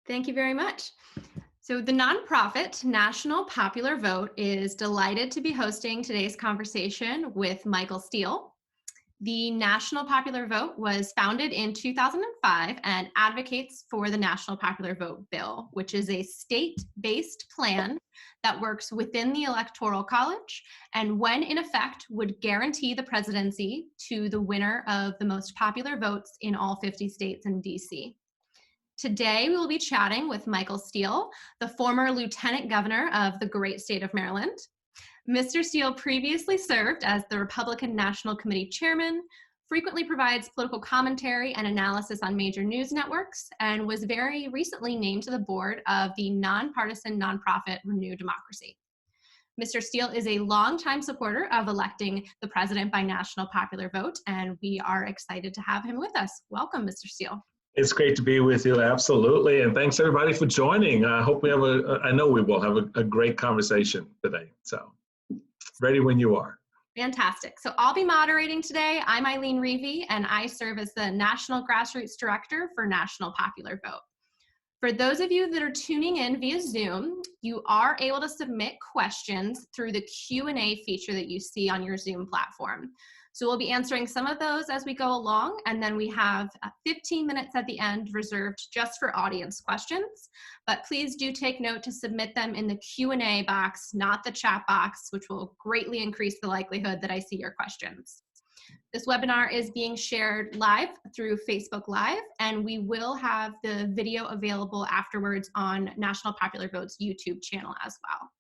Thank you very much. So, the nonprofit National Popular Vote is delighted to be hosting today's conversation with Michael Steele. The National Popular Vote was founded in 2005 and advocates for the National Popular Vote Bill, which is a state-based plan that works within the Electoral College and, when in effect, would guarantee the presidency to the winner of the most popular votes in all 50 states and DC. Today, we will be chatting with Michael Steele, the former Lieutenant Governor of the great state of Maryland. Mr. Steele previously served as the Republican National Committee Chairman, frequently provides political commentary and analysis on major news networks, and was very recently named to the board of the nonpartisan nonprofit Renew Democracy. Mr. Steele is a longtime supporter of electing the president by national popular vote, and we are excited to have him with us. Welcome, Mr. Steele. It's great to be with you, absolutely. And thanks everybody for joining. I hope we have I know we will have a great conversation today. So ready when you are. Fantastic. So I'll be moderating today. I'm Eileen Reavey, and I serve as the National Grassroots Director for National Popular Vote. For those of you that are tuning in via Zoom, you are able to submit questions through the Q&A feature that you see on your Zoom platform. So we'll be answering some of those as we go along, and then we have 15 minutes at the end reserved just for audience questions. But please do take note to submit them in the Q&A box, not the chat box, which will greatly increase the likelihood that I see your questions. This webinar is being shared live through Facebook Live, and we will have the video available afterwards on National Popular Vote's YouTube channel as well.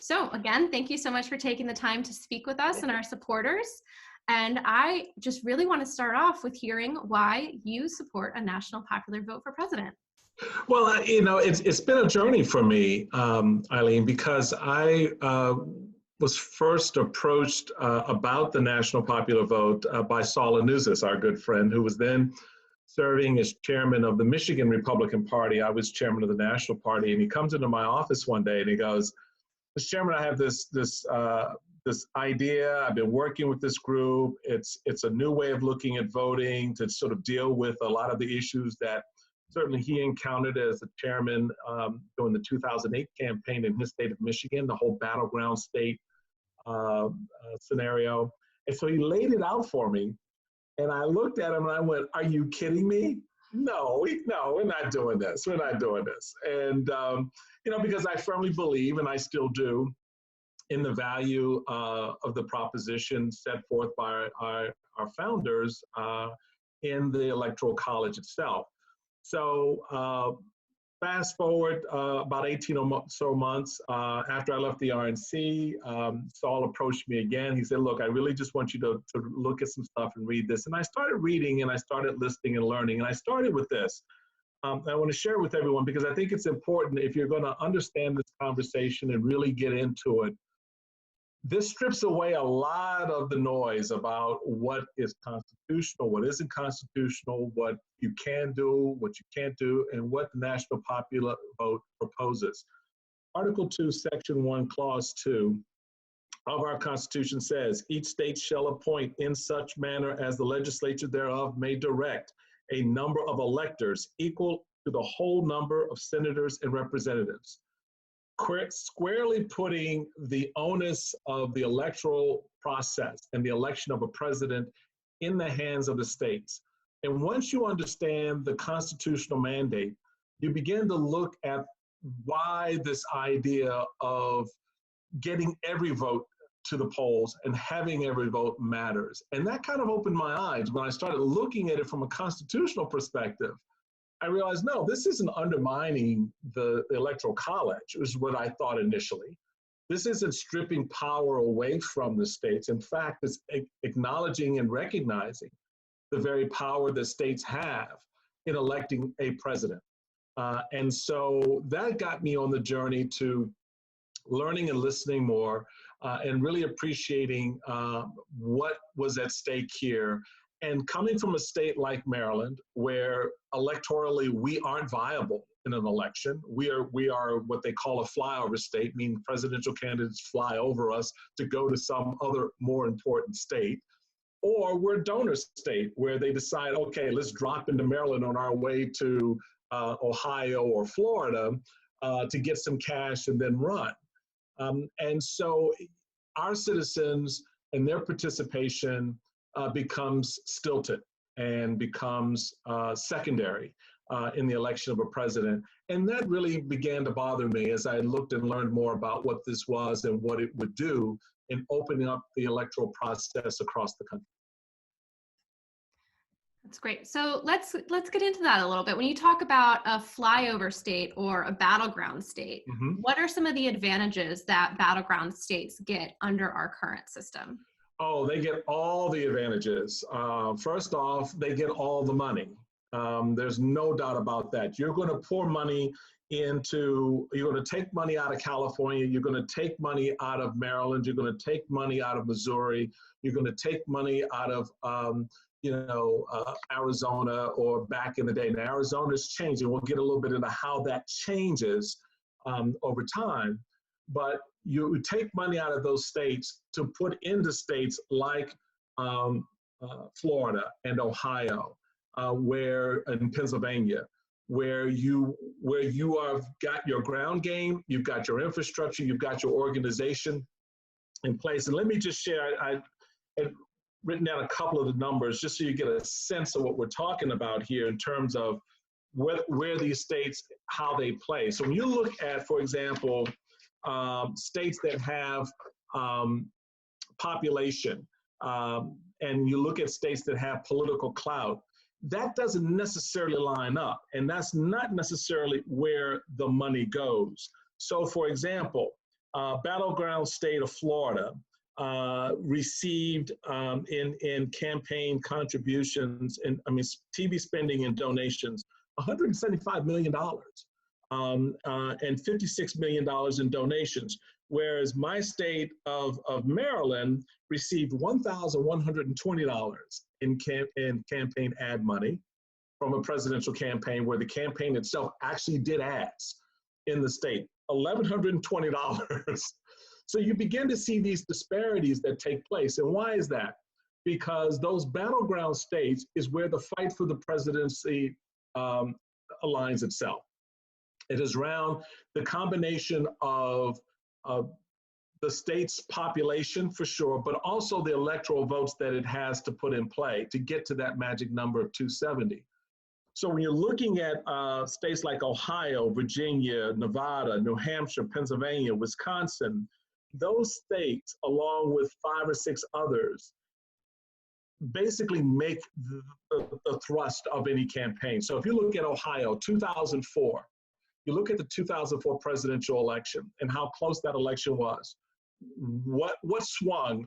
So again, thank you so much for taking the time to speak with us and our supporters. And I just really want to start off with hearing why you support a national popular vote for president. Well, it's been a journey for me, Eileen, because I was first approached about the national popular vote by Saul Anuzis, our good friend, who was then serving as chairman of the Michigan Republican Party. I was chairman of the National Party, and he comes into my office one day and he goes, "Mr. Chairman, I have this idea. I've been working with this group. It's a new way of looking at voting to sort of deal with a lot of the issues that certainly he encountered as the chairman during the 2008 campaign in his state of Michigan, the whole battleground state scenario." And so he laid it out for me, and I looked at him and I went, "Are you kidding me? No, we're not doing this. We're not doing this." And because I firmly believe, and I still do, in the value of the proposition set forth by our founders in the Electoral College itself. So fast forward about 18 or so months after I left the RNC, Saul approached me again. He said, "Look, I really just want you to look at some stuff and read this." And I started reading and I started listening and learning. And I started with this. I want to share it with everyone because I think it's important if you're going to understand this conversation and really get into it. This strips away a lot of the noise about what is constitutional, what isn't constitutional, what you can do, what you can't do, and what the national popular vote proposes. Article 2, Section 1, Clause 2 of our Constitution says, "Each state shall appoint in such manner as the legislature thereof may direct a number of electors equal to the whole number of senators and representatives," squarely putting the onus of the electoral process and the election of a president in the hands of the states. And once you understand the constitutional mandate, you begin to look at why this idea of getting every vote to the polls and having every vote matters. And that kind of opened my eyes when I started looking at it from a constitutional perspective. I realized, no, this isn't undermining the Electoral College, is what I thought initially. This isn't stripping power away from the states. In fact, it's acknowledging and recognizing the very power that states have in electing a president. And so that got me on the journey to learning and listening more and really appreciating what was at stake here. And coming from a state like Maryland, where electorally we aren't viable in an election, we are what they call a flyover state, meaning presidential candidates fly over us to go to some other more important state. Or we're a donor state where they decide, okay, let's drop into Maryland on our way to Ohio or Florida to get some cash and then run. And so our citizens and their participation becomes stilted and becomes secondary in the election of a president. And that really began to bother me as I looked and learned more about what this was and what it would do in opening up the electoral process across the country. That's great. So let's get into that a little bit. When you talk about a flyover state or a battleground state, what are some of the advantages that battleground states get under our current system? Oh, they get all the advantages. First off, they get all the money. There's no doubt about that. You're going to pour money you're going to take money out of California, you're going to take money out of Maryland, you're going to take money out of Missouri, you're going to take money out of Arizona, or back in the day. Now, Arizona's changing. We'll get a little bit into how that changes over time. But you take money out of those states to put into states like Florida and Ohio, and Pennsylvania, where you have got your ground game, you've got your infrastructure, you've got your organization in place. And let me just share, I written down a couple of the numbers just so you get a sense of what we're talking about here in terms of where these states, how they play. So when you look at, for example, states that have population, and you look at states that have political clout, that doesn't necessarily line up, and that's not necessarily where the money goes. So for example, battleground state of Florida received in campaign contributions and TV spending and donations, $175 million and $56 million in donations, whereas my state of Maryland received $1,120 in campaign ad money from a presidential campaign where the campaign itself actually did ads in the state, $1,120. So you begin to see these disparities that take place. And why is that? Because those battleground states is where the fight for the presidency aligns itself. It is around the combination of the state's population, for sure, but also the electoral votes that it has to put in play to get to that magic number of 270. So when you're looking at states like Ohio, Virginia, Nevada, New Hampshire, Pennsylvania, Wisconsin, those states, along with 5 or 6 others, basically make the thrust of any campaign. So if you look at Ohio, 2004, you look at the 2004 presidential election and how close that election was. What swung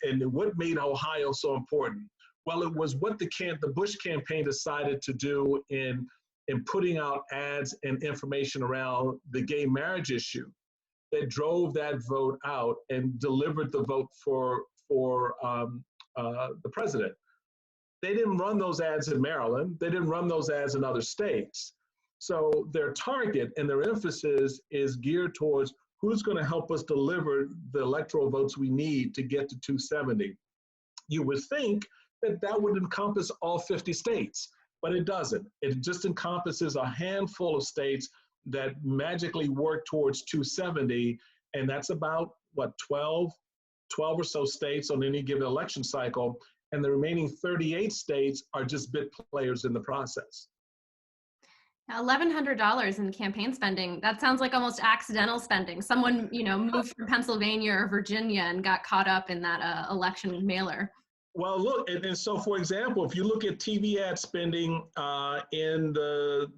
and what made Ohio so important? Well, it was what the Bush campaign decided to do in putting out ads and information around the gay marriage issue that drove that vote out and delivered the vote for the president. They didn't run those ads in Maryland. They didn't run those ads in other states. So their target and their emphasis is geared towards who's going to help us deliver the electoral votes we need to get to 270. You would think that would encompass all 50 states, but it doesn't. It just encompasses a handful of states that magically work towards 270, and that's about, 12 or so states on any given election cycle, and the remaining 38 states are just bit players in the process. Now, $1,100 in campaign spending, that sounds like almost accidental spending. Someone, moved from Pennsylvania or Virginia and got caught up in that election mailer. Well, look, and so, for example, if you look at TV ad spending in the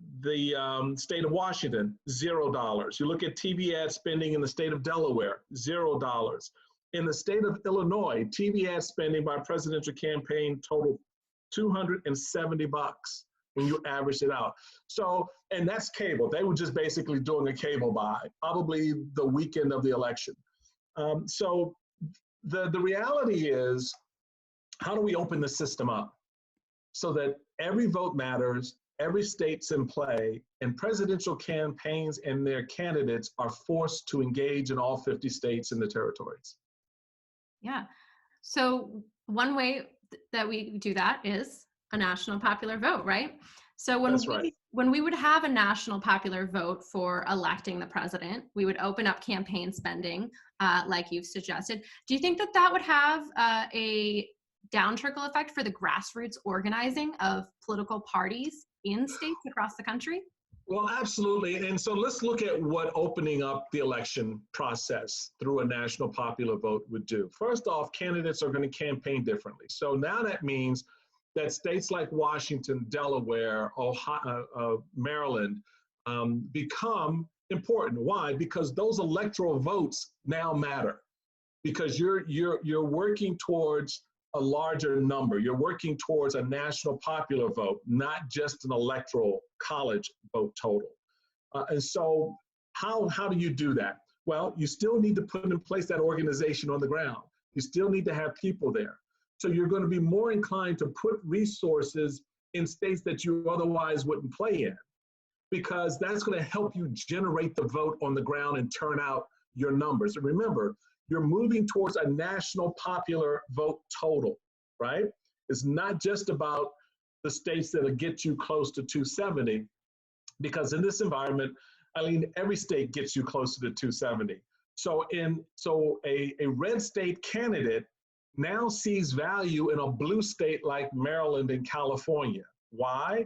state of Washington, $0. You look at TV ad spending in the state of Delaware, $0. In the state of Illinois, TV ad spending by presidential campaign totaled $270 when you average it out. So, and that's cable. They were just basically doing a cable buy, probably the weekend of the election. So the reality is, how do we open the system up so that every vote matters, every state's in play, and presidential campaigns and their candidates are forced to engage in all 50 states and the territories? Yeah. So one way that we do that is a national popular vote, right? So when That's right. when we would have a national popular vote for electing the president, we would open up campaign spending, like you've suggested. Do you think that that would have a down trickle effect for the grassroots organizing of political parties in states across the country? Well, absolutely. And so let's look at what opening up the election process through a national popular vote would do. First off, candidates are going to campaign differently. So now that means that states like Washington, Delaware, Ohio, Maryland become important. Why? Because those electoral votes now matter. Because you're working towards a larger number. You're working towards a national popular vote, not just an electoral college vote total. And so how do you do that? Well, you still need to put in place that organization on the ground. You still need to have people there. So you're going to be more inclined to put resources in states that you otherwise wouldn't play in, because that's going to help you generate the vote on the ground and turn out your numbers. And remember, you're moving towards a national popular vote total, right? It's not just about the states that'll get you close to 270, because in this environment, Eileen, every state gets you closer to 270. So a red state candidate now sees value in a blue state like Maryland and California. Why?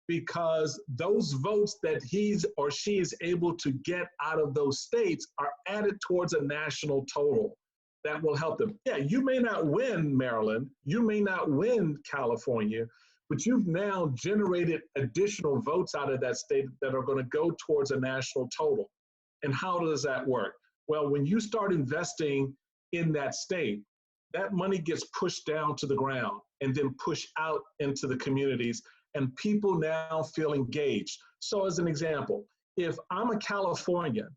Because those votes that he's or she is able to get out of those states are added towards a national total that will help them. Yeah, you may not win Maryland, you may not win California, but you've now generated additional votes out of that state that are going to go towards a national total. And how does that work? Well, when you start investing in that state, that money gets pushed down to the ground and then pushed out into the communities, and people now feel engaged. So as an example, if I'm a Californian,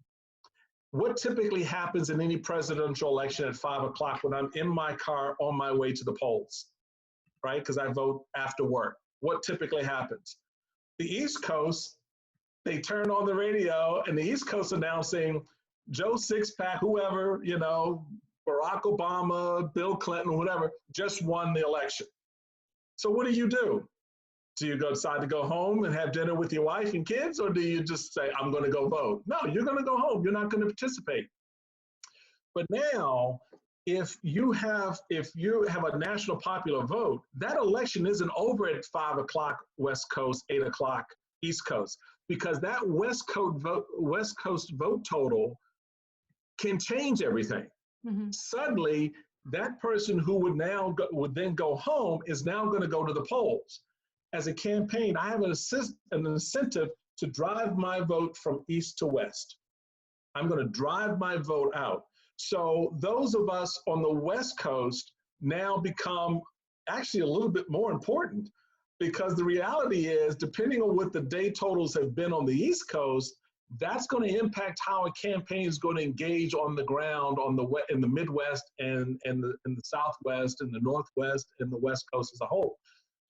what typically happens in any presidential election at 5 o'clock when I'm in my car on my way to the polls, right? Because I vote after work. What typically happens? The East Coast, they turn on the radio and the East Coast announcing Joe Sixpack, whoever, you know, Barack Obama, Bill Clinton, whatever, just won the election. So what do? Do you decide to go home and have dinner with your wife and kids, or do you just say, I'm going to go vote? No, you're going to go home. You're not going to participate. But now, if you have a national popular vote, that election isn't over at 5 o'clock West Coast, 8 o'clock East Coast, because that West Coast vote total can change everything. Mm-hmm. Suddenly, that person who would then go home is now going to go to the polls. As a campaign, I have an incentive to drive my vote from east to west. I'm going to drive my vote out. So those of us on the West Coast now become actually a little bit more important, because the reality is, depending on what the day totals have been on the East Coast, that's going to impact how a campaign is going to engage on the ground in the Midwest and in the Southwest and the Northwest and the West Coast as a whole.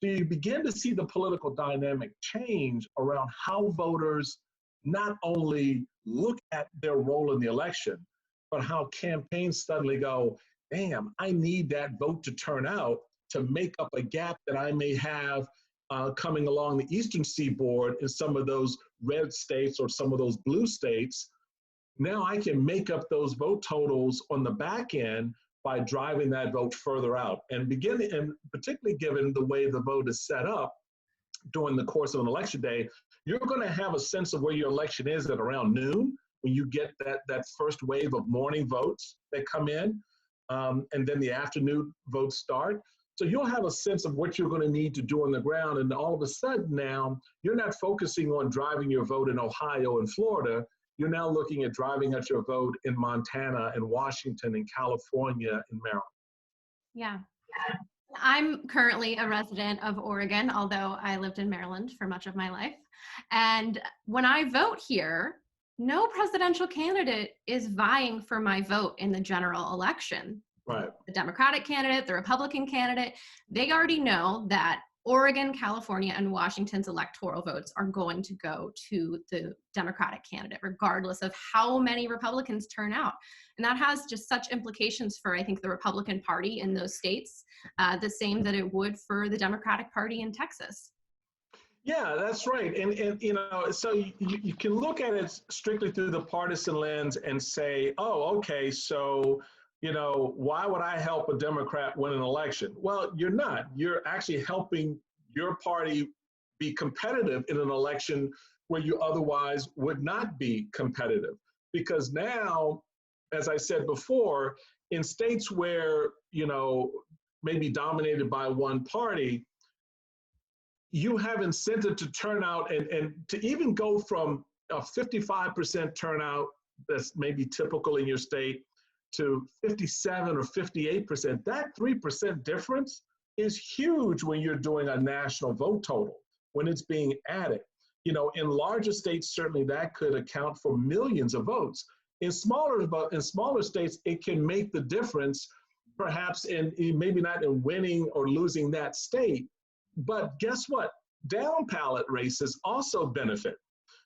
So you begin to see the political dynamic change around how voters not only look at their role in the election, but how campaigns suddenly go, damn, I need that vote to turn out to make up a gap that I may have coming along the Eastern Seaboard in some of those red states or some of those blue states. Now I can make up those vote totals on the back end by driving that vote further out. And particularly given the way the vote is set up during the course of an election day, you're going to have a sense of where your election is at around noon, when you get that first wave of morning votes that come in, and then the afternoon votes start. So you'll have a sense of what you're going to need to do on the ground. And all of a sudden now, you're not focusing on driving your vote in Ohio and Florida. You're now looking at driving out your vote in Montana and Washington and California and Maryland. Yeah. I'm currently a resident of Oregon, although I lived in Maryland for much of my life. And when I vote here, no presidential candidate is vying for my vote in the general election. Right. The Democratic candidate, the Republican candidate, they already know that Oregon, California, and Washington's electoral votes are going to go to the Democratic candidate, regardless of how many Republicans turn out. And that has just such implications for, I think, the Republican Party in those states, the same that it would for the Democratic Party in Texas. Yeah, that's right. And you know, so you can look at it strictly through the partisan lens and say, oh, okay, so, you know, why would I help a Democrat win an election? Well, you're not. You're actually helping your party be competitive in an election where you otherwise would not be competitive. Because now, as I said before, in states where, you know, maybe dominated by one party, you have incentive to turn out and to even go from a 55% turnout that's maybe typical in your state to 57 or 58%. That 3% difference is huge when you're doing a national vote total, when it's being added. You know, in larger states, certainly that could account for millions of votes. In smaller states, it can make the difference, perhaps in maybe not in winning or losing that state, but guess what? Down ballot races also benefit.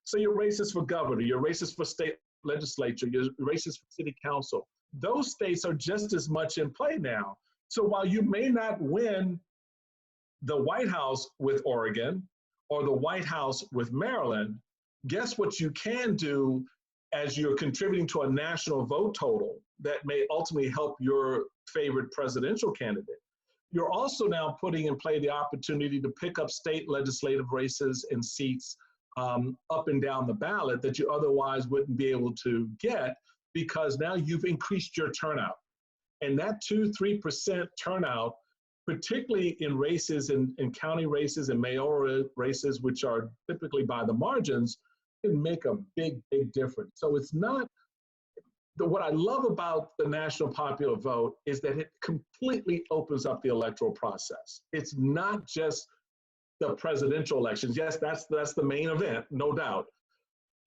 So your races for governor, your races for state legislature, your races for city council, those states are just as much in play now. So while you may not win the White House with Oregon or the White House with Maryland, guess what you can do as you're contributing to a national vote total that may ultimately help your favorite presidential candidate? You're also now putting in play the opportunity to pick up state legislative races and seats up and down the ballot that you otherwise wouldn't be able to get, because now you've increased your turnout. And that 2-3% turnout, particularly in races, in county races and mayoral races, which are typically by the margins, can make a big, big difference. So it's not, what I love about the national popular vote is that it completely opens up the electoral process. It's not just the presidential elections. Yes, that's the main event, no doubt.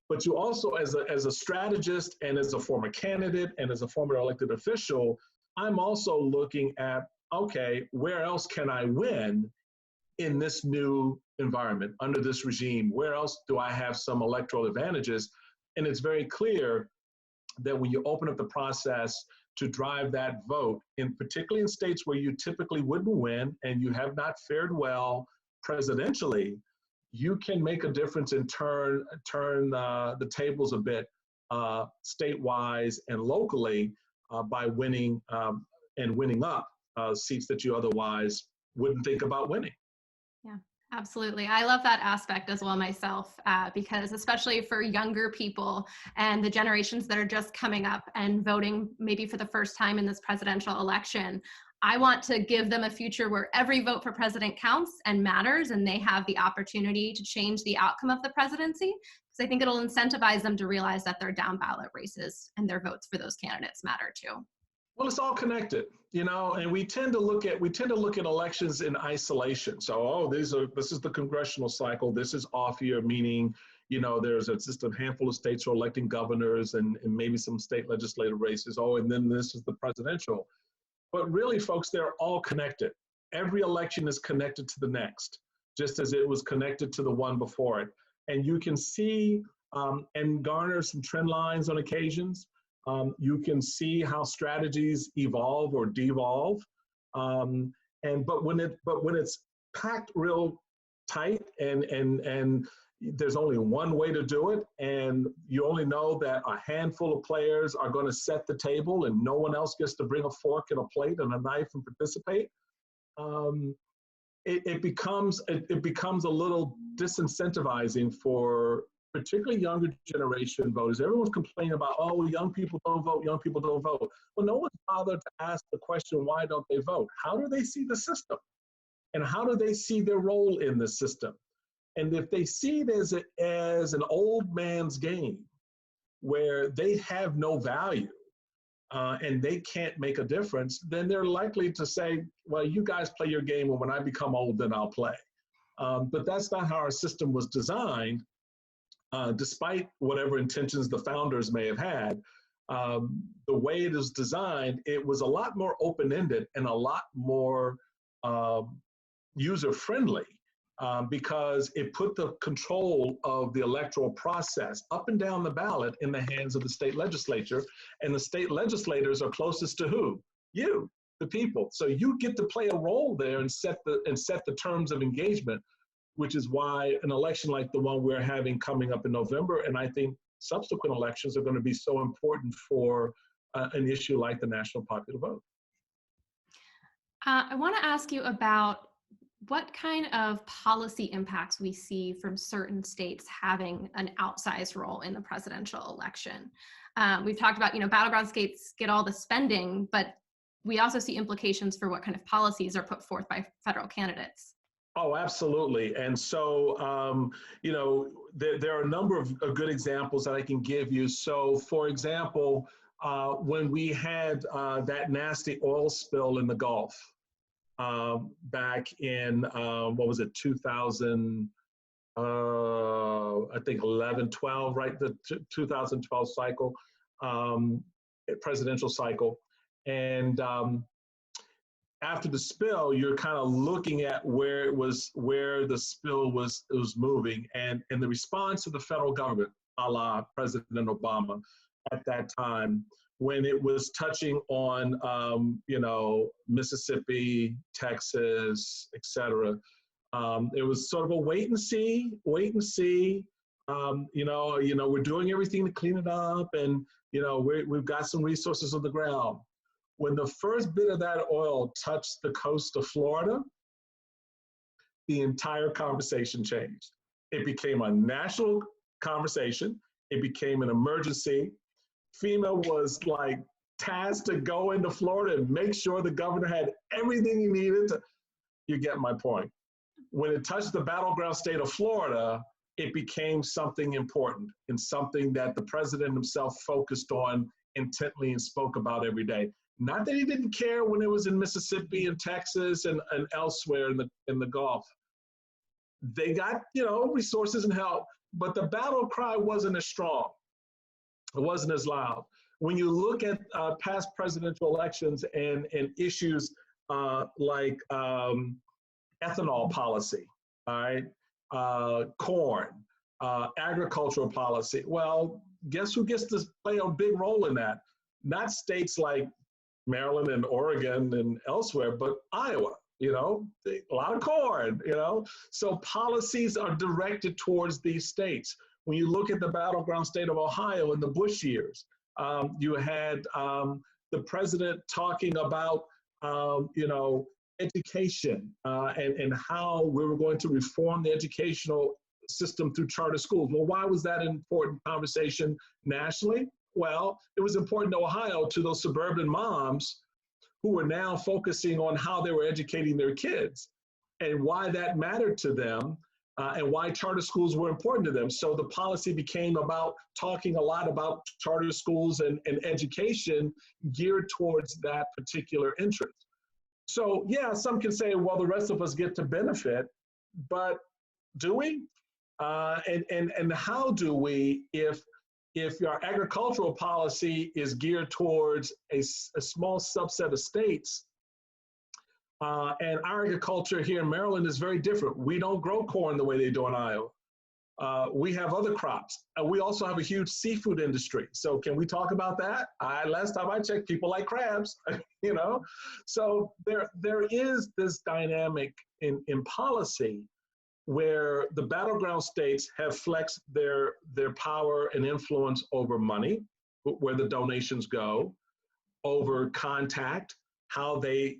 But you also, as a strategist and as a former candidate and as a former elected official, I'm also looking at, okay, where else can I win in this new environment, under this regime? Where else do I have some electoral advantages? And it's very clear that when you open up the process to drive that vote, particularly in states where you typically wouldn't win and you have not fared well presidentially, you can make a difference and turn the tables a bit statewide and locally by winning and winning up seats that you otherwise wouldn't think about winning. Yeah, absolutely. I love that aspect as well myself, because especially for younger people and the generations that are just coming up and voting maybe for the first time in this presidential election, I want to give them a future where every vote for president counts and matters, and they have the opportunity to change the outcome of the presidency, because I think it'll incentivize them to realize that their down ballot races and their votes for those candidates matter too. Well, it's all connected, you know, and we tend to look at elections in isolation. So, oh, this is the congressional cycle. This is off year, meaning, you know, there's just a handful of states who are electing governors and maybe some state legislative races. Oh, and then this is the presidential. But really, folks, they're all connected. Every election is connected to the next, just as it was connected to the one before it. And you can see and garner some trend lines on occasions. You can see how strategies evolve or devolve. But when it's packed real tight and there's only one way to do it, and you only know that a handful of players are going to set the table and no one else gets to bring a fork and a plate and a knife and participate, it becomes a little disincentivizing for particularly younger generation voters. Everyone's complaining about, oh, young people don't vote, young people don't vote. Well, no one's bothered to ask the question, why don't they vote? How do they see the system? And how do they see their role in the system? And if they see it as an old man's game where they have no value and they can't make a difference, then they're likely to say, well, you guys play your game, and when I become old, then I'll play. But that's not how our system was designed, despite whatever intentions the founders may have had. The way it is designed, it was a lot more open-ended and a lot more user-friendly. Because it put the control of the electoral process up and down the ballot in the hands of the state legislature, and the state legislators are closest to who? You, the people. So you get to play a role there and set the terms of engagement. which is why an election like the one we're having coming up in November, and I think subsequent elections are going to be so important for an issue like the national popular vote. I want to ask you about what kind of policy impacts we see from certain states having an outsized role in the presidential election. We've talked about, battleground states get all the spending, but we also see implications for what kind of policies are put forth by federal candidates. Oh, absolutely. And so, there are a number of good examples that I can give you. So, for example, when we had that nasty oil spill in the Gulf back in, 2000, I think 11, 12, right? The 2012 cycle, presidential cycle. And after the spill, you're kind of looking at where the spill was moving, and the response of the federal government, a la President Obama, at that time, when it was touching on, Mississippi, Texas, et cetera. It was sort of a wait and see. We're doing everything to clean it up, and we've got some resources on the ground. When the first bit of that oil touched the coast of Florida, the entire conversation changed. It became a national conversation. It became an emergency. FEMA was tasked to go into Florida and make sure the governor had everything he needed to, you get my point. When it touched the battleground state of Florida, it became something important and something that the president himself focused on intently and spoke about every day. Not that he didn't care when it was in Mississippi and Texas and elsewhere in the Gulf. They got, resources and help, but the battle cry wasn't as strong. It wasn't as loud. When you look at past presidential elections and issues like ethanol policy, all right, corn, agricultural policy, well, guess who gets to play a big role in that? Not states like Maryland and Oregon and elsewhere, but Iowa, a lot of corn, So policies are directed towards these states. When you look at the battleground state of Ohio in the Bush years, you had the president talking about, education and how we were going to reform the educational system through charter schools. Well, why was that an important conversation nationally? Well, it was important to Ohio, to those suburban moms who were now focusing on how they were educating their kids and why that mattered to them and why charter schools were important to them. So the policy became about talking a lot about charter schools and education geared towards that particular interest. So yeah, some can say, well, the rest of us get to benefit, but do we? And how do we if our agricultural policy is geared towards a small subset of states, and our agriculture here in Maryland is very different. We don't grow corn the way they do in Iowa. We have other crops. And we also have a huge seafood industry. So can we talk about that? Last time I checked, people like crabs, So there is this dynamic in policy where the battleground states have flexed their power and influence over money, where the donations go, over contact, how they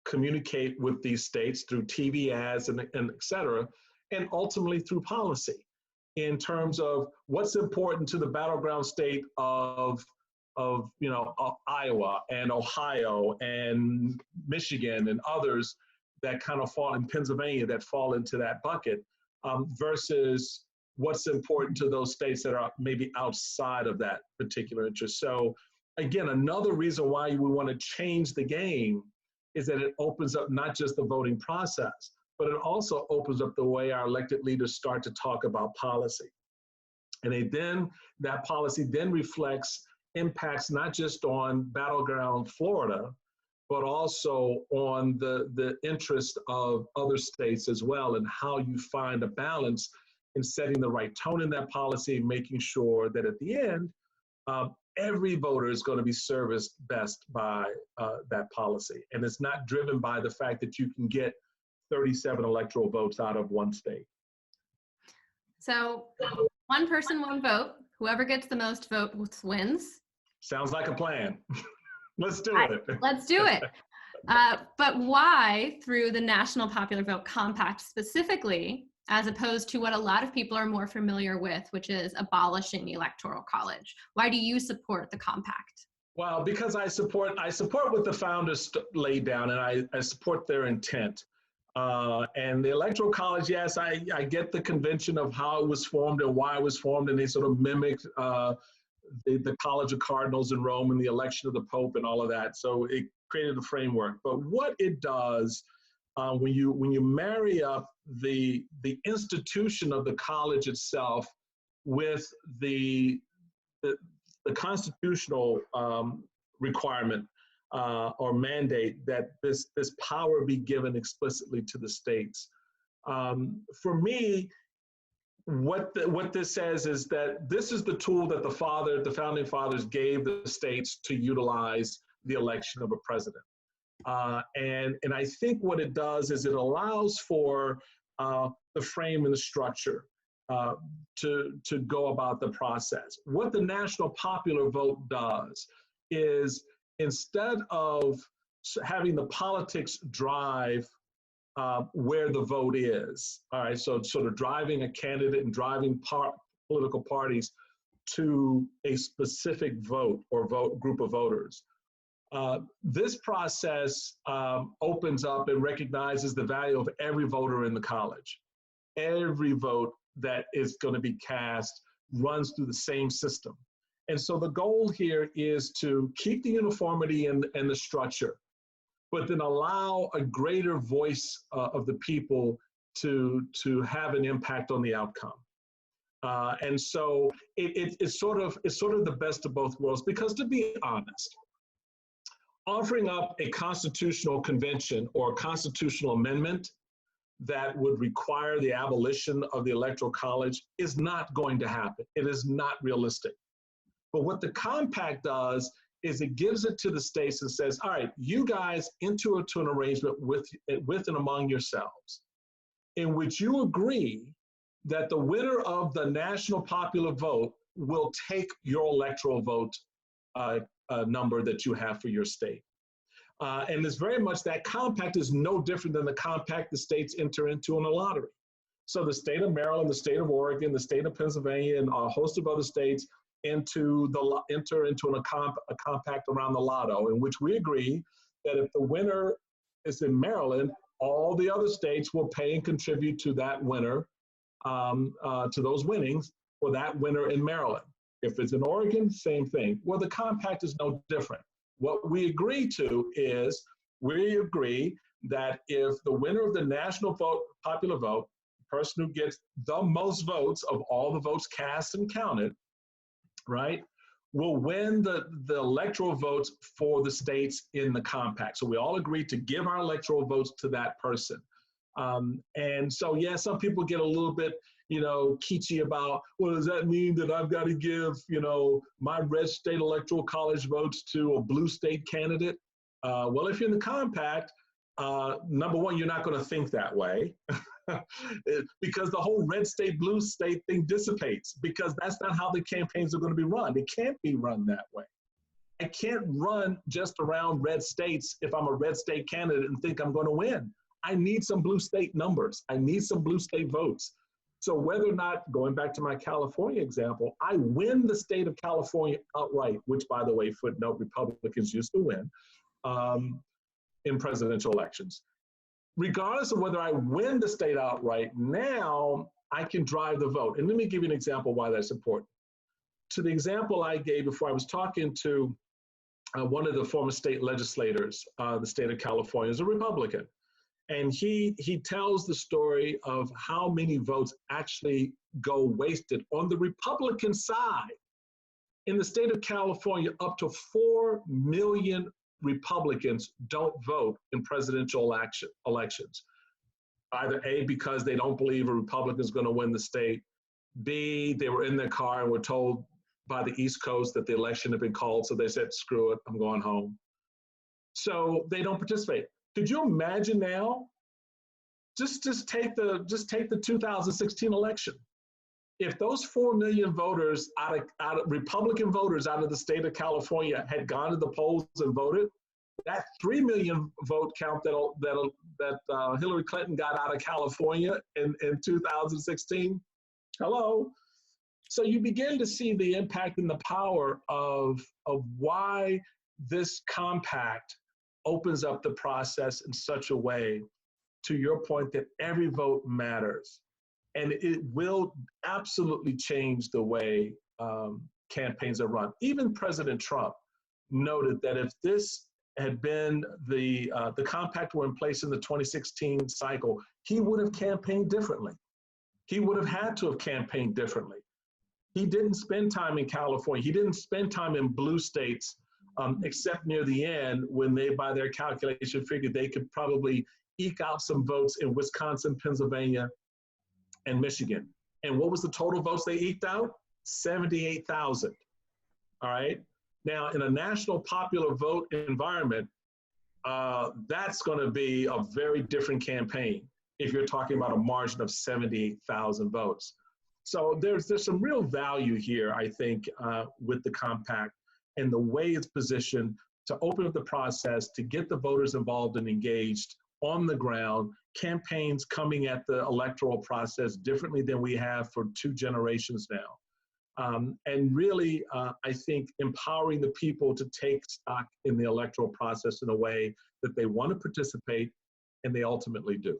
communicate with these states through TV ads and et cetera, and ultimately through policy in terms of what's important to the battleground state of Iowa and Ohio and Michigan and others that kind of fall in Pennsylvania that fall into that bucket versus what's important to those states that are maybe outside of that particular interest. So again, another reason why we want to change the game is that it opens up not just the voting process, but it also opens up the way our elected leaders start to talk about policy. And that policy then reflects impacts not just on battleground Florida, but also on the interest of other states as well, and how you find a balance in setting the right tone in that policy, making sure that at the end, every voter is going to be serviced best by that policy. And it's not driven by the fact that you can get 37 electoral votes out of one state. So one person, one vote. Whoever gets the most votes wins. Sounds like a plan. Let's do it. Let's do it. But why, through the National Popular Vote Compact specifically, as opposed to what a lot of people are more familiar with, which is abolishing the Electoral College? Why do you support the compact? Well, because I support what the founders laid down, and I support their intent. And the Electoral College, yes, I get the convention of how it was formed and why it was formed, and they sort of mimicked the College of Cardinals in Rome and the election of the Pope and all of that. So it created a framework. But what it does, when you marry up the institution of the college itself with the constitutional requirement or mandate that this power be given explicitly to the states. For me, what this says is that this is the tool that the founding fathers gave the states to utilize the election of a president. And I think what it does is it allows for the frame and the structure to go about the process. What the national popular vote does is, instead of having the politics drive where the vote is, all right, so sort of driving a candidate and driving political parties to a specific vote or group of voters, this process opens up and recognizes the value of every voter in the college. Every vote that is going to be cast runs through the same system. And so the goal here is to keep the uniformity and the structure, but then allow a greater voice of the people to have an impact on the outcome. And so it's sort of the best of both worlds, because, to be honest, offering up a constitutional convention or a constitutional amendment that would require the abolition of the Electoral College is not going to happen. It is not realistic. But what the compact does is it gives it to the states and says, all right, you guys enter into an arrangement with and among yourselves, in which you agree that the winner of the national popular vote will take your electoral vote number that you have for your state. And it's very much, that compact is no different than the compact the states enter into in a lottery. So the state of Maryland, the state of Oregon, the state of Pennsylvania, and a host of other states enter into a compact around the lotto, in which we agree that if the winner is in Maryland, all the other states will pay and contribute to that winner, to those winnings for that winner in Maryland. If it's in Oregon, same thing. Well, the compact is no different. What we agree to is, we agree that if the winner of the national popular vote, the person who gets the most votes of all the votes cast and counted, right, will win the electoral votes for the states in the compact. So we all agree to give our electoral votes to that person. And so, yeah, some people get a little bit, kitschy about, well, does that mean that I've got to give, my red state electoral college votes to a blue state candidate? Well, if you're in the compact, number one, you're not going to think that way because the whole red state, blue state thing dissipates, because that's not how the campaigns are going to be run. It can't be run that way. I can't run just around red states if I'm a red state candidate and think I'm going to win. I need some blue state numbers. I need some blue state votes. So whether or not, going back to my California example, I win the state of California outright, which, by the way, footnote, Republicans used to win in presidential elections. Regardless of whether I win the state outright, now I can drive the vote. And let me give you an example why that's important. To the example I gave before, I was talking to one of the former state legislators, the state of California, is a Republican. And he tells the story of how many votes actually go wasted on the Republican side. In the state of California, up to 4 million Republicans don't vote in presidential elections. Either A, because they don't believe a Republican is going to win the state. B, they were in their car and were told by the East Coast that the election had been called, so they said, screw it, I'm going home. So they don't participate. Could you imagine now just take the 2016 election. If those 4 million voters out of Republican voters out of the state of California had gone to the polls and voted, that 3 million vote count that Hillary Clinton got out of California in 2016, hello. So you begin to see the impact and the power of why this compact opens up the process in such a way, to your point, that every vote matters. And it will absolutely change the way campaigns are run. Even President Trump noted that if this had been the compact were in place in the 2016 cycle, he would have campaigned differently. He would have had to have campaigned differently. He didn't spend time in California. He didn't spend time in blue states, except near the end when they, by their calculation, figured they could probably eke out some votes in Wisconsin, Pennsylvania, and Michigan. And what was the total votes they eked out? 78,000. All right. Now, in a national popular vote environment, that's going to be a very different campaign if you're talking about a margin of 78,000 votes. So there's some real value here, I think, with the compact and the way it's positioned to open up the process, to get the voters involved and engaged on the ground, campaigns coming at the electoral process differently than we have for 2 generations now. And really, I think, empowering the people to take stock in the electoral process in a way that they want to participate and they ultimately do.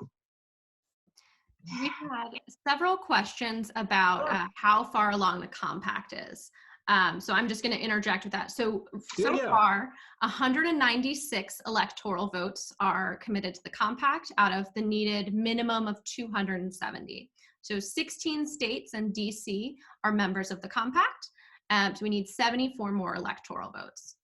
We've had several questions about how far along the compact is. So I'm just going to interject with that. So far, 196 electoral votes are committed to the compact out of the needed minimum of 270. So 16 states and DC are members of the compact. So we need 74 more electoral votes.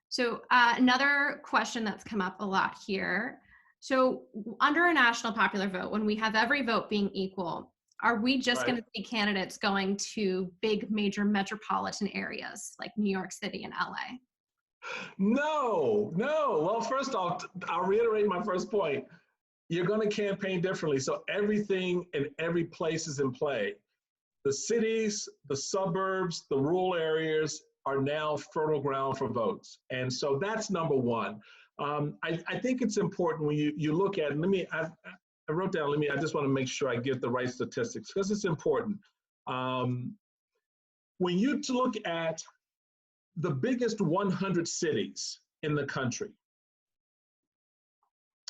So another question that's come up a lot here. So under a national popular vote, when we have every vote being equal, are we just going to see candidates going to big major metropolitan areas like New York City and LA? No. Well, first off, I'll reiterate my first point. You're going to campaign differently. So everything in every place is in play. The cities, the suburbs, the rural areas are now fertile ground for votes. And so that's number one. I think it's important when you look at, I wrote down, I just want to make sure I get the right statistics because it's important. When you look at the biggest 100 cities in the country,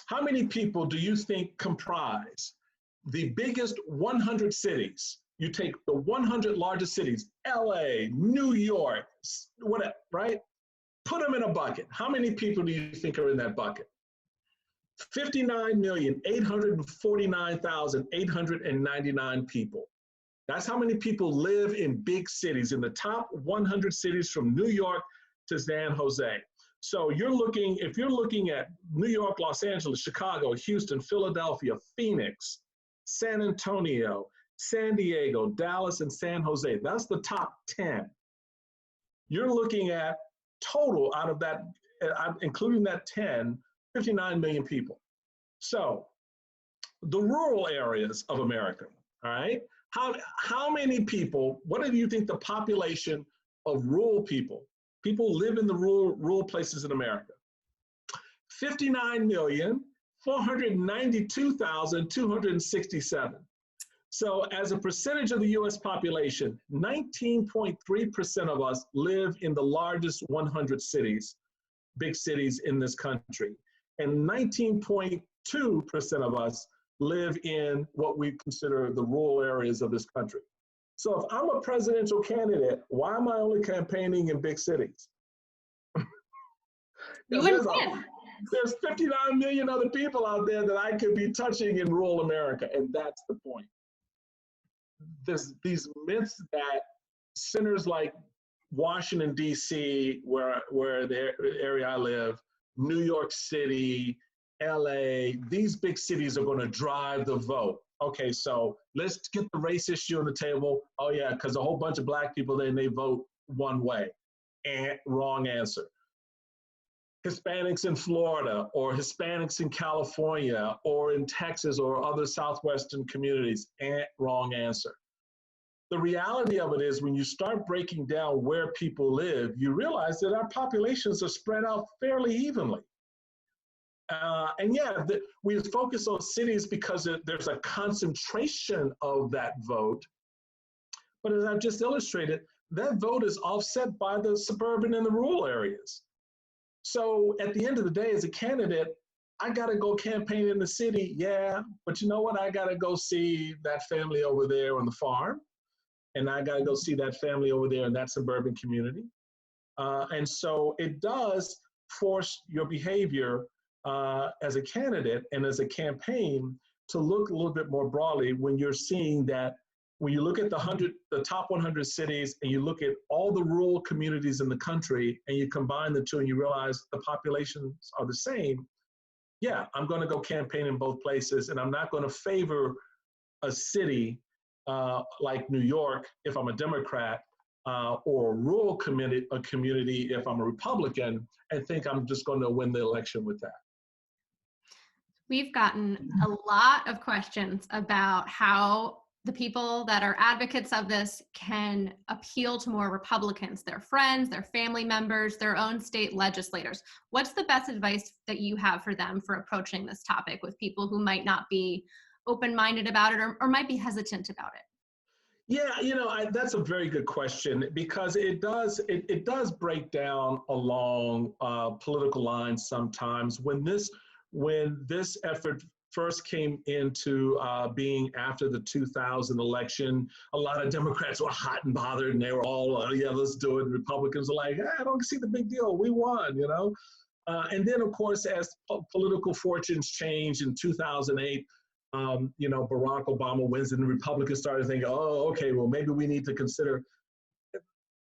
how many people do you think comprise the biggest 100 cities? You take the 100 largest cities, LA, New York, whatever, right? Put them in a bucket. How many people do you think are in that bucket? 59,849,899 people. That's how many people live in big cities, in the top 100 cities from New York to San Jose. So if you're looking at New York, Los Angeles, Chicago, Houston, Philadelphia, Phoenix, San Antonio, San Diego, Dallas, and San Jose, that's the top 10. You're looking at total out of that, including that 10, 59 million people. So the rural areas of America, all right? How many people, what do you think the population of rural people live in the rural places in America? 59,492,267. So as a percentage of the US population, 19.3% of us live in the largest 100 cities, big cities in this country. And 19.2% of us live in what we consider the rural areas of this country. So if I'm a presidential candidate, why am I only campaigning in big cities? There's 59 million other people out there that I could be touching in rural America, and that's the point. There's these myths that centers like Washington, D.C., where the area I live, New York City, LA, these big cities are going to drive the vote. Okay, so let's get the race issue on the table. Oh yeah, because a whole bunch of black people, then they vote one way. And wrong answer. Hispanics in Florida or Hispanics in California or in Texas or other Southwestern communities. Wrong answer. The reality of it is when you start breaking down where people live, you realize that our populations are spread out fairly evenly. And yeah, we focus on cities because there's a concentration of that vote. But as I've just illustrated, that vote is offset by the suburban and the rural areas. So at the end of the day, as a candidate, I got to go campaign in the city. Yeah, but you know what? I got to go see that family over there on the farm. And I got to go see that family over there in that suburban community. And so it does force your behavior as a candidate and as a campaign to look a little bit more broadly when you're seeing that when you look at the top 100 cities and you look at all the rural communities in the country and you combine the two and you realize the populations are the same, yeah, I'm going to go campaign in both places and I'm not going to favor a city like New York if I'm a Democrat or a rural community if I'm a Republican and think I'm just going to win the election with that. We've gotten a lot of questions about how the people that are advocates of this can appeal to more Republicans, their friends, their family members, their own state legislators. What's the best advice that you have for them for approaching this topic with people who might not be open-minded about it or might be hesitant about it? Yeah, that's a very good question because it does break down along political lines sometimes. When this effort first came into being after the 2000 election, a lot of Democrats were hot and bothered, and they were all, yeah, let's do it. Republicans were like, I don't see the big deal. We won, And then, of course, as political fortunes changed in 2008, Barack Obama wins, and the Republicans started thinking, oh, okay, well, maybe we need to consider.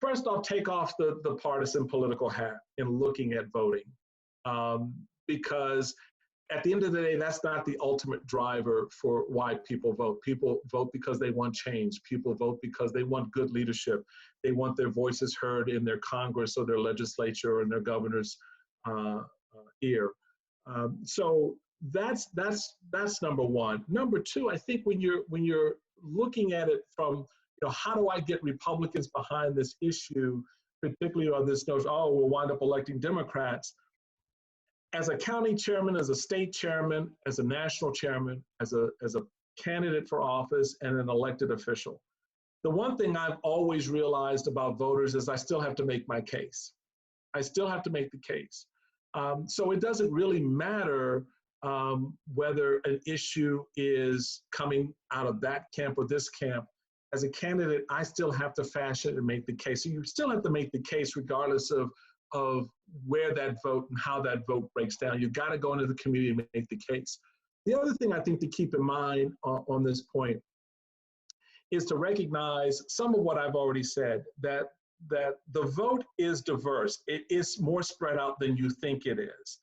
First off, take off the partisan political hat in looking at voting, because at the end of the day, that's not the ultimate driver for why people vote. People vote because they want change. People vote because they want good leadership. They want their voices heard in their Congress or their legislature or in their governor's ear. So that's number one. Number two, I think when you're looking at it from, how do I get Republicans behind this issue, particularly on this notion, oh, we'll wind up electing Democrats. As a county chairman, as a state chairman, as a national chairman, as a candidate for office and an elected official, the one thing I've always realized about voters is I still have to make my case. I still have to make the case. So it doesn't really matter whether an issue is coming out of that camp or this camp. As a candidate, I still have to fashion and make the case. So you still have to make the case regardless of where that vote and how that vote breaks down. You've got to go into the community and make the case. The other thing I think to keep in mind on this point is to recognize some of what I've already said, that the vote is diverse. It is more spread out than you think it is.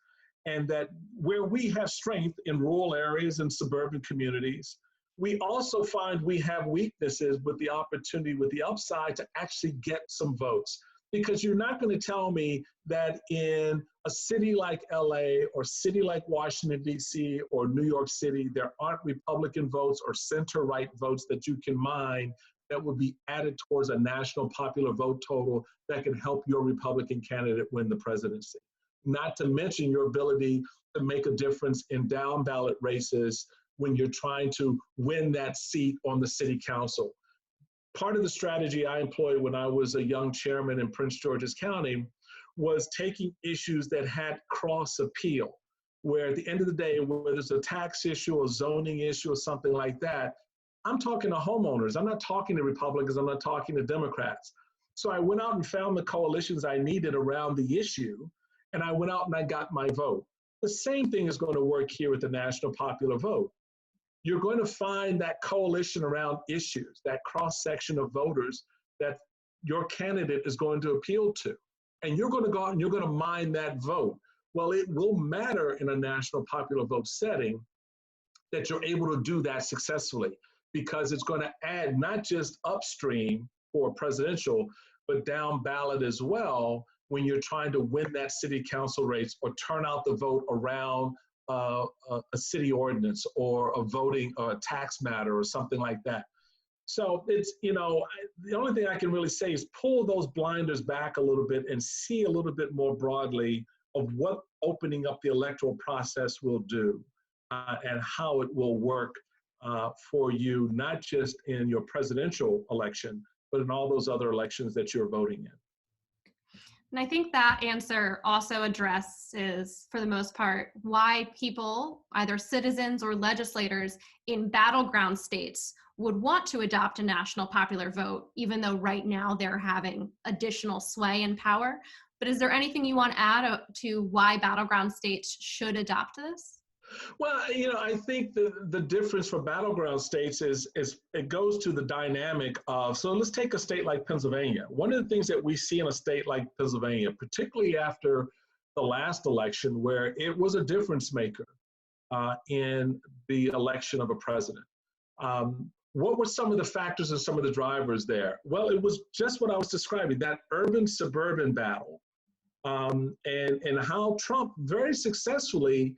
And that where we have strength in rural areas and suburban communities, we also find we have weaknesses with the opportunity, with the upside to actually get some votes. Because you're not going to tell me that in a city like LA or city like Washington, D.C. or New York City, there aren't Republican votes or center-right votes that you can mine that would be added towards a national popular vote total that can help your Republican candidate win the presidency. Not to mention your ability to make a difference in down ballot races when you're trying to win that seat on the city council. Part of the strategy I employed when I was a young chairman in Prince George's County was taking issues that had cross appeal, where at the end of the day, whether it's a tax issue, a zoning issue, or something like that, I'm talking to homeowners. I'm not talking to Republicans. I'm not talking to Democrats. So I went out and found the coalitions I needed around the issue, and I went out and I got my vote. The same thing is going to work here with the national popular vote. You're going to find that coalition around issues, that cross-section of voters that your candidate is going to appeal to. And you're going to go out and you're going to mine that vote. Well, it will matter in a national popular vote setting that you're able to do that successfully, because it's going to add not just upstream for presidential, but down ballot as well, when you're trying to win that city council race or turn out the vote around a city ordinance or a voting or a tax matter or something like that. So it's, the only thing I can really say is pull those blinders back a little bit and see a little bit more broadly of what opening up the electoral process will do and how it will work for you, not just in your presidential election, but in all those other elections that you're voting in. And I think that answer also addresses, for the most part, why people, either citizens or legislators in battleground states, would want to adopt a national popular vote, even though right now they're having additional sway and power. But is there anything you want to add to why battleground states should adopt this? Well, I think the difference for battleground states is it goes to the dynamic of, so let's take a state like Pennsylvania. One of the things that we see in a state like Pennsylvania, particularly after the last election, where it was a difference maker in the election of a president. What were some of the factors and some of the drivers there? Well, it was just what I was describing, that urban-suburban battle, and how Trump very successfully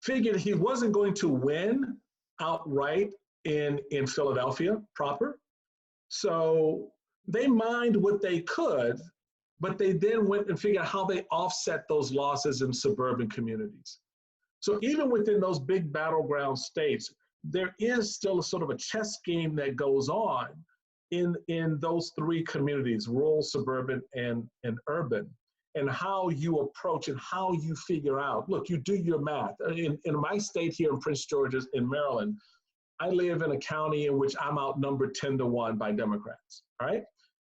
figured he wasn't going to win outright in Philadelphia proper. So they mined what they could, but they then went and figured out how they offset those losses in suburban communities. So even within those big battleground states, there is still a sort of a chess game that goes on in those three communities, rural, suburban, and urban. And how you approach and how you figure out, look, you do your math. In my state here in Prince George's in Maryland, I live in a county in which I'm outnumbered 10-1 by Democrats, right?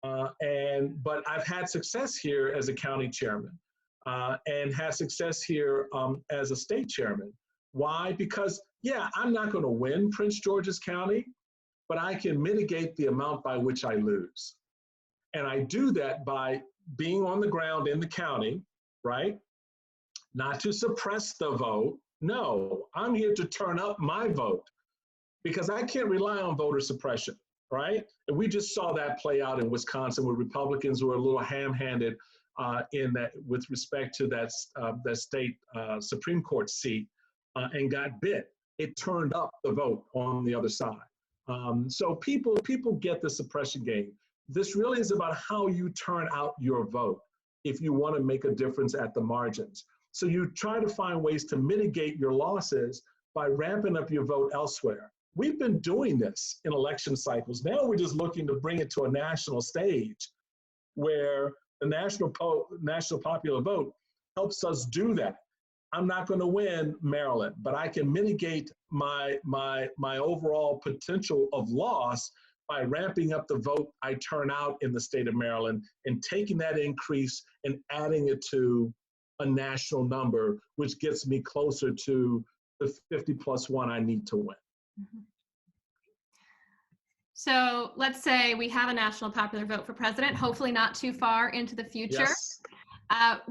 But I've had success here as a county chairman and had success here as a state chairman. Why? Because, yeah, I'm not going to win Prince George's County, but I can mitigate the amount by which I lose. And I do that by being on the ground in the county, right? Not to suppress the vote. No, I'm here to turn up my vote because I can't rely on voter suppression, right? And we just saw that play out in Wisconsin where Republicans were a little ham-handed in that with respect to that state Supreme Court seat and got bit. It turned up the vote on the other side. So people get the suppression game. This really is about how you turn out your vote if you want to make a difference at the margins. So you try to find ways to mitigate your losses by ramping up your vote elsewhere. We've been doing this in election cycles. Now we're just looking to bring it to a national stage where the national popular vote helps us do that. I'm not going to win Maryland, but I can mitigate my overall potential of loss by ramping up the vote I turn out in the state of Maryland and taking that increase and adding it to a national number, which gets me closer to the 50+1 I need to win. Mm-hmm. So let's say we have a national popular vote for president, hopefully not too far into the future. Yes.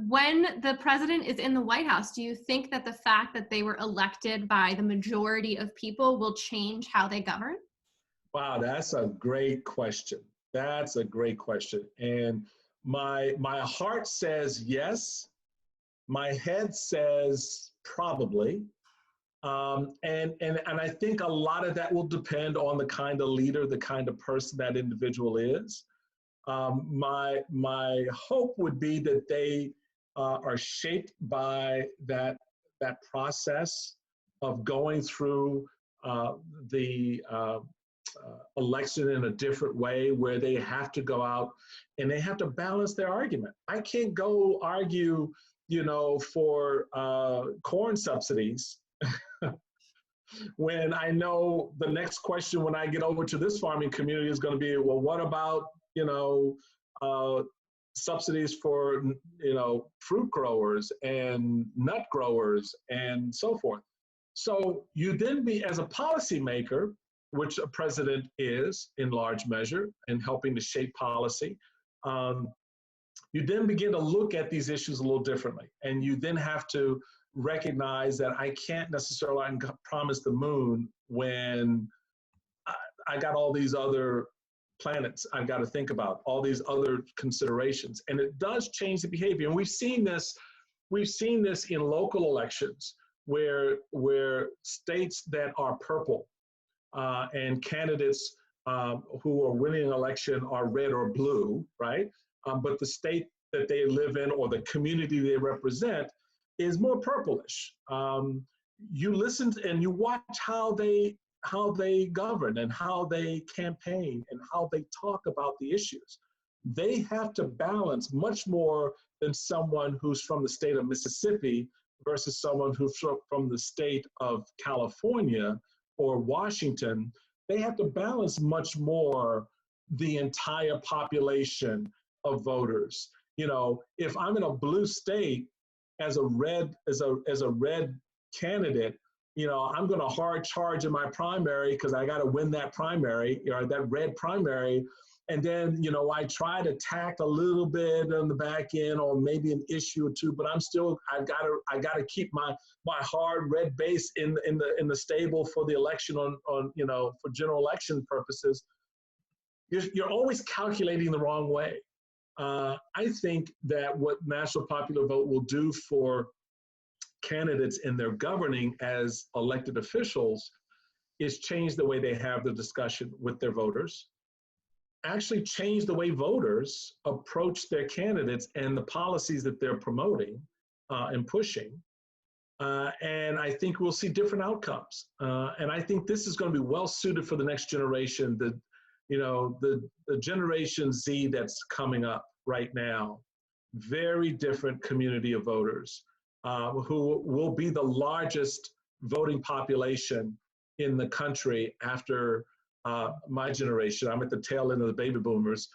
When the president is in the White House, do you think that the fact that they were elected by the majority of people will change how they govern? Wow, that's a great question. That's a great question. And my heart says yes. My head says probably. And I think a lot of that will depend on the kind of leader, the kind of person that individual is. My hope would be that they are shaped by that process of going through the election in a different way, where they have to go out and they have to balance their argument. I can't go argue, for corn subsidies when I know the next question when I get over to this farming community is going to be, well, what about, subsidies for, fruit growers and nut growers and so forth. So you then be, as a policymaker, which a president is in large measure in helping to shape policy, you then begin to look at these issues a little differently. And you then have to recognize that I can't necessarily promise the moon when I got all these other planets I've got to think about, all these other considerations. And it does change the behavior. And we've seen this in local elections where states that are purple and candidates who are winning an election are red or blue, right? But the state that they live in or the community they represent is more purplish. You listen and you watch how they govern and how they campaign and how they talk about the issues. They have to balance much more than someone who's from the state of Mississippi versus someone who's from the state of California or Washington. They have to balance much more the entire population of voters. You know, if I'm in a blue state as a red candidate, you know, I'm going to hard charge in my primary because I got to win that primary, or that red primary. And then, you know, I try to tack a little bit on the back end or maybe an issue or two, but I got to keep my hard red base in the stable for the election on you know, for general election purposes. You're always calculating the wrong way. I think that what national popular vote will do for candidates in their governing as elected officials is change the way they have the discussion with their voters, actually change the way voters approach their candidates and the policies that they're promoting and pushing. And I think we'll see different outcomes. And I think this is going to be well suited for the next generation, the Generation Z that's coming up right now. Very different community of voters who will be the largest voting population in the country after my generation. I'm at the tail end of the baby boomers.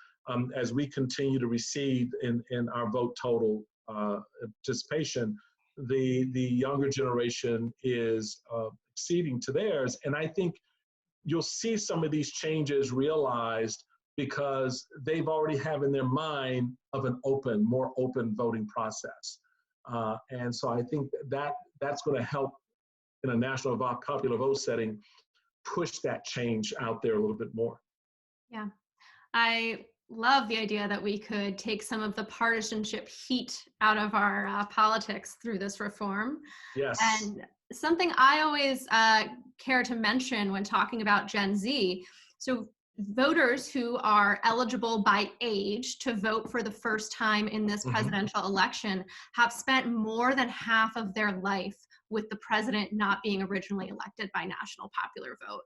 As we continue to recede in our vote total participation, the younger generation is exceeding to theirs. And I think you'll see some of these changes realized because they've already have in their mind of an more open voting process. And so I think that's going to help in a national popular vote setting push that change out there a little bit more. Yeah, I love the idea that we could take some of the partisanship heat out of our politics through this reform. Yes. And something I always care to mention when talking about Gen Z, so voters who are eligible by age to vote for the first time in this presidential election have spent more than half of their life with the president not being originally elected by national popular vote.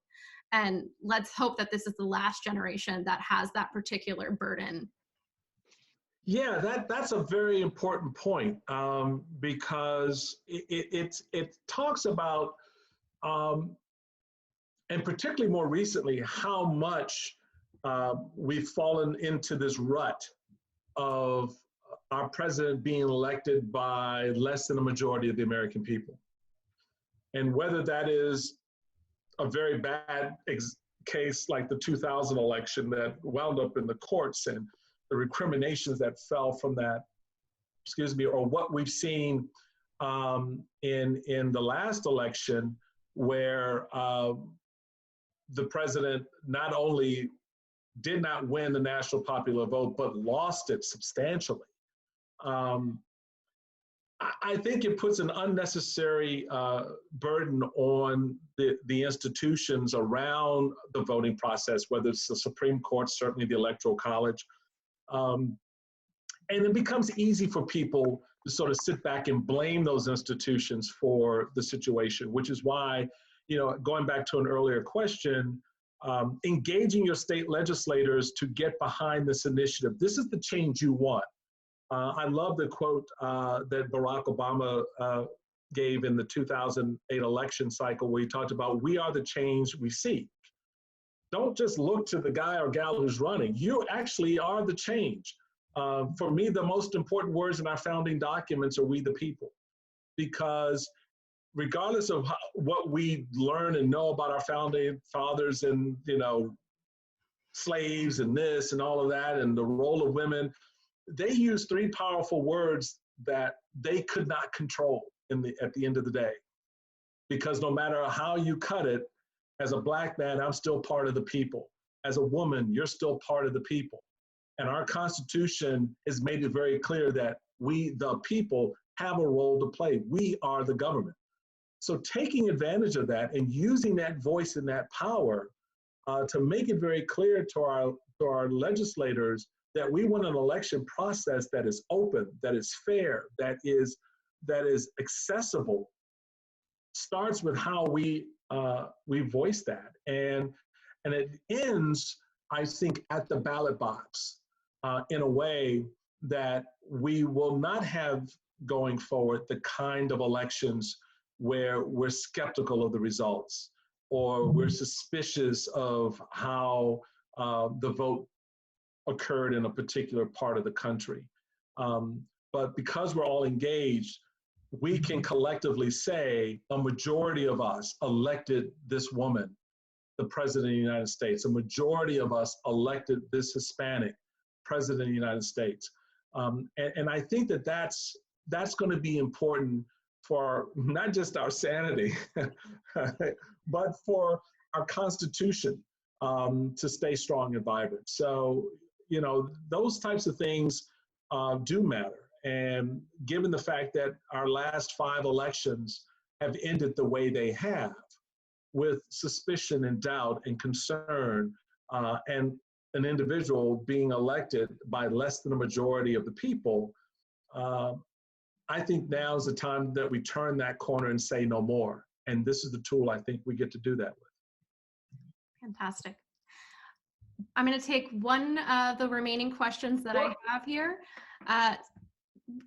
And let's hope that this is the last generation that has that particular burden. Yeah, that's a very important point because it talks about, and particularly more recently, how much we've fallen into this rut of our president being elected by less than a majority of the American people. And whether that is a very bad case like the 2000 election that wound up in the courts and the recriminations that fell from that, or what we've seen in the last election where the president not only did not win the national popular vote, but lost it substantially. I think it puts an unnecessary burden on the institutions around the voting process, whether it's the Supreme Court, certainly the Electoral College. And it becomes easy for people to sort of sit back and blame those institutions for the situation, which is why, you know, going back to an earlier question, engaging your state legislators to get behind this initiative. This is the change you want. I love the quote that Barack Obama gave in the 2008 election cycle where he talked about, we are the change we seek. Don't just look to the guy or gal who's running. You actually are the change. For me, the most important words in our founding documents are we the people, because regardless of what we learn and know about our founding fathers and, you know, slaves and this and all of that and the role of women, they used three powerful words that they could not control at the end of the day. Because no matter how you cut it, as a Black man, I'm still part of the people. as a woman, you're still part of the people. And our Constitution has made it very clear that we, the people, have a role to play. We are the government. So taking advantage of that and using that voice and that power to make it very clear to our legislators that we want an election process that is open, that is fair, that is accessible, starts with how we voice that, and it ends, I think, at the ballot box in a way that we will not have going forward the kind of elections where we're skeptical of the results or we're suspicious of how the vote occurred in a particular part of the country. But because we're all engaged, we can collectively say a majority of us elected this woman, the President of the United States. A majority of us elected this Hispanic President of the United States. And I think that that's going to be important for not just our sanity, but for our Constitution to stay strong and vibrant. So, you know, those types of things do matter. And given the fact that our last 5 elections have ended the way they have, with suspicion and doubt and concern, and an individual being elected by less than a majority of the people, I think now is the time that we turn that corner and say no more. And this is the tool I think we get to do that with. Fantastic. I'm going to take one of the remaining questions that I have here.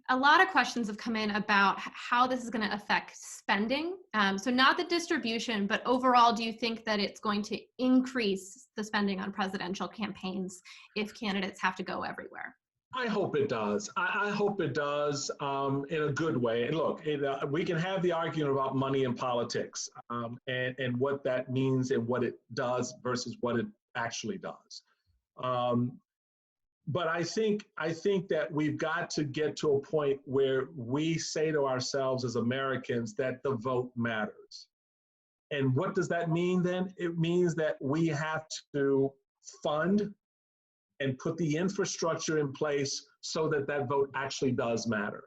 A lot of questions have come in about how this is going to affect spending. So not the distribution, but overall, do you think that it's going to increase the spending on presidential campaigns if candidates have to go everywhere? I hope it does. I hope it does in a good way. And look, we can have the argument about money in politics and what that means and what it does versus what it actually does. But I think that we've got to get to a point where we say to ourselves as Americans that the vote matters. And what does that mean then? It means that we have to fund and put the infrastructure in place so that that vote actually does matter.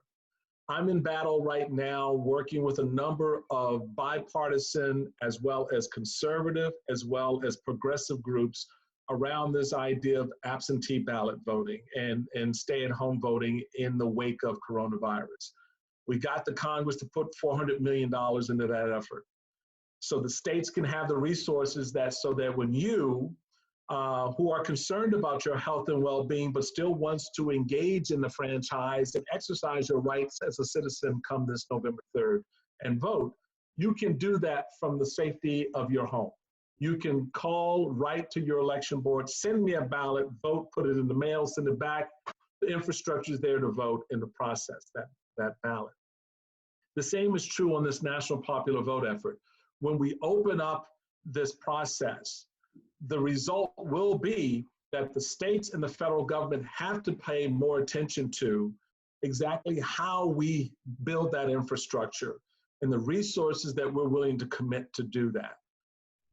I'm in battle right now working with a number of bipartisan as well as conservative as well as progressive groups around this idea of absentee ballot voting and stay-at-home voting in the wake of coronavirus. We got the Congress to put $400 million into that effort. So the states can have the resources so that when you, who are concerned about your health and well-being, but still wants to engage in the franchise and exercise your rights as a citizen come this November 3rd and vote, you can do that from the safety of your home. You can call, write to your election board, send me a ballot, vote, put it in the mail, send it back. The infrastructure is there to vote and to process that ballot. The same is true on this national popular vote effort. When we open up this process, the result will be that the states and the federal government have to pay more attention to exactly how we build that infrastructure and the resources that we're willing to commit to do that.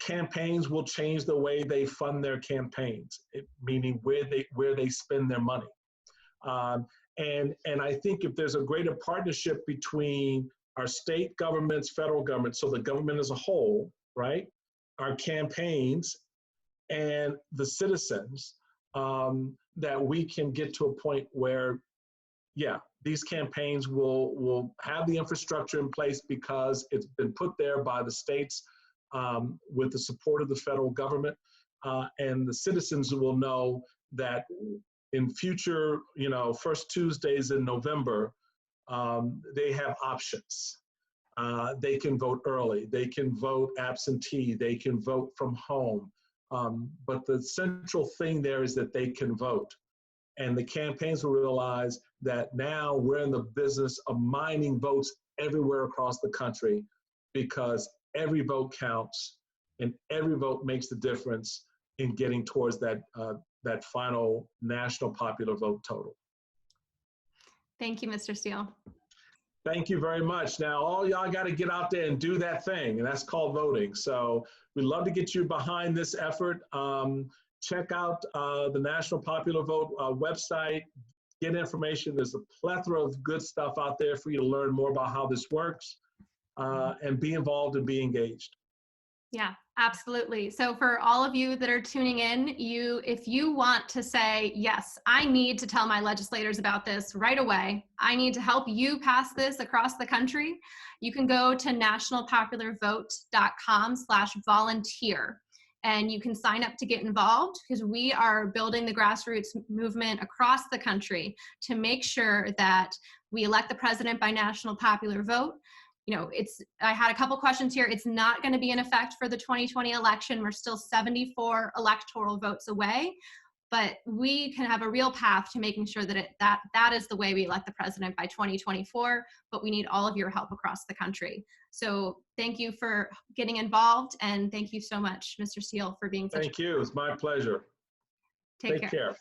Campaigns will change the way they fund their campaigns, meaning where they spend their money. And I think if there's a greater partnership between our state governments, federal government, so the government as a whole, right, our campaigns and the citizens, that we can get to a point where, yeah, these campaigns will have the infrastructure in place because it's been put there by the states with the support of the federal government, and the citizens will know that in future, first Tuesdays in November, they have options. They can vote early, they can vote absentee, they can vote from home. But the central thing there is that they can vote. And the campaigns will realize that now we're in the business of mining votes everywhere across the country because every vote counts and every vote makes the difference in getting towards that final national popular vote total. Thank you, Mr. Steele. Thank you very much. Now, all y'all got to get out there and do that thing, and that's called voting. So we'd love to get you behind this effort. check out the National Popular Vote website, get information. There's a plethora of good stuff out there for you to learn more about how this works, and be involved and be engaged. Yeah, absolutely. So for all of you that are tuning in, if you want to say, yes, I need to tell my legislators about this right away, I need to help you pass this across the country, you can go to nationalpopularvote.com/volunteer. And you can sign up to get involved, because we are building the grassroots movement across the country to make sure that we elect the president by national popular vote. I had a couple questions here. It's not going to be in effect for the 2020 election. We're still 74 electoral votes away, but we can have a real path to making sure that that is the way we elect the president by 2024, but we need all of your help across the country. So thank you for getting involved, and thank you so much, Mr. Steele, for being such. Thank you. It's my pleasure. Take care. Take care.